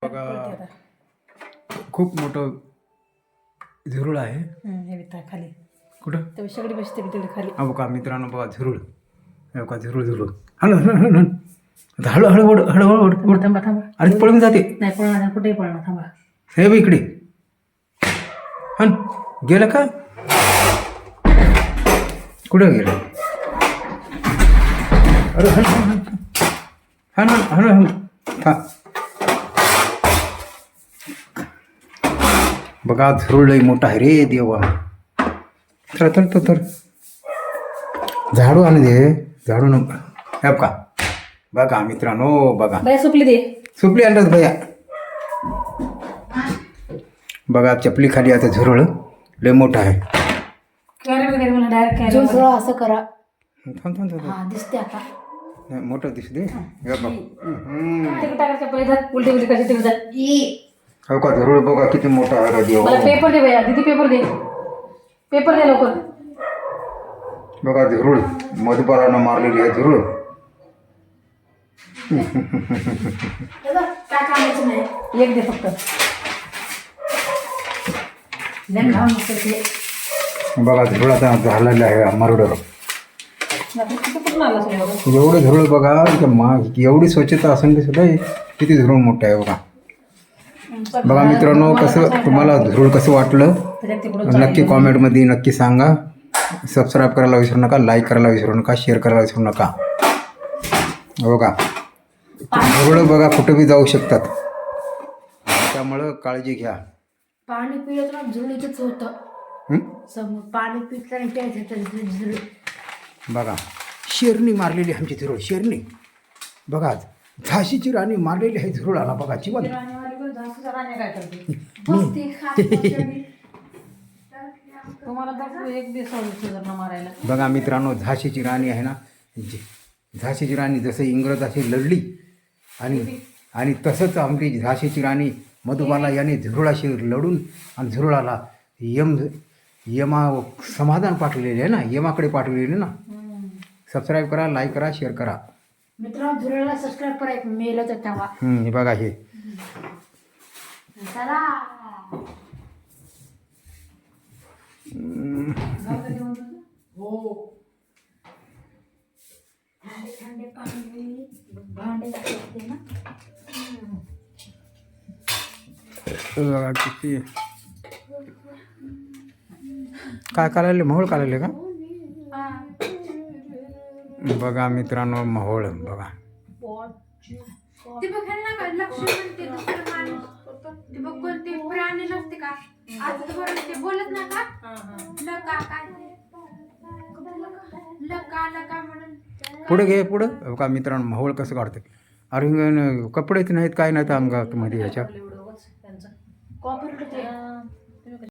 बघा खूप मोठं झुरळ आहे. हे विता खाली कुठं तेव्हा सगळी बसते तिकडे खाली. हा बघा मित्रांनो, बघा झुरळ. हे बघा झुरळ झुरळ. हळू हळू हळू हळू आता हळू हळू ओढ हळू हळू ओढ ओढ. थांबा थांबा अरे पळून जाते. नाही पळणार कुठेही पळणार थांबा. हे बघ इकडे. हन गेलं का? कुठं गेलं? अरे हन हन हन हन हन हन. बघा झुरळ लई मोठा आहे रे देवा. तर तर तर तर झाडू आणू दे. झाडू न हे का बघा मित्रांनो, बघा बाय सुपली दे. सुपली आणतात भैया. बघा चपली खाली आता झुरळ लय मोठा आहे. कॅरेट वगैरे मला डायरेक्ट कॅरेट असं करा. थांब थांब थांब. हा दिसते आता नाही, मोठं दिसते. हे बघ. तिकडे टाकायचं पहिले जात उलटी उलटी कशी तिकडे जात. हो का झुरळ बघा किती मोठा आहे रे देवा. मला पेपर दे भैया. दीदी पेपर दे. पेपर दे लवकर. बघा झुरळ मधुबारानं मारलेली आहे झुरळ. काय कामाचं नाही. एक दे फक्त. नाही खाऊन नुसतं ते. बघा झुरळ आता झालेलं आहे मरुडर. कुठून आला सगळं? एवढं झुरळ बघा एवढी स्वच्छता असून सुद्धा किती झुरळ मोठं आहे बघा. बघा मित्रांनो, कसं तुम्हाला झुरळ कसं वाटलं नक्की कॉमेंटमध्ये नक्की सांगा. सबस्क्राईब करायला विसरू नका, लाईक करायला विसरू नका, शेअर करायला विसरू नका. बघा झुरळ बघा कुठं बी जाऊ शकतात, त्यामुळं काळजी घ्या. पाणी पिलं तर झुरळीच होतं. समोर पाणी पिताना प्यायचं. बघा शेरणी मारलेली आमची झुरळ. शेरणी बघा झाशीची राणी मारलेली आहे झुरळाला. बघा जीवन मारायला. बघा मित्रांनो, झाशीची राणी आहे ना, झाशीची राणी जसं इंग्रजाशी लढली आणि तसंच आमची झाशीची राणी मधुबाला याने झुरळाशी लढून आणि झुरळाला यमा समाधान पाठवलेले आहे ना, यमाकडे पाठवलेले ना. सबस्क्राईब करा, लाईक करा, शेअर करा. मित्रांनो झुरळाला सबस्क्राईब करा. एक मेल तर तेव्हा हे बघा हे चला. हो थंडे पाणी भांडे घासते ना. बघा किती काय करायले मोहोळ काढले का? बघा मित्रांनो मोहोळ बघा. ते बघायला ना का लक्ष्मण ते दुसरं माणूस ते बघ कोणते प्राणी नसते का आता तर बरोबर ते बोलत ना का लका काय लका लका म्हणून पुढे घे पुढं. बघा मित्रांनो मोहोळ कसं काढते. अरे कपडेच नाहीत काय नाहीत अंगामध्ये याच्या. कॉपरेट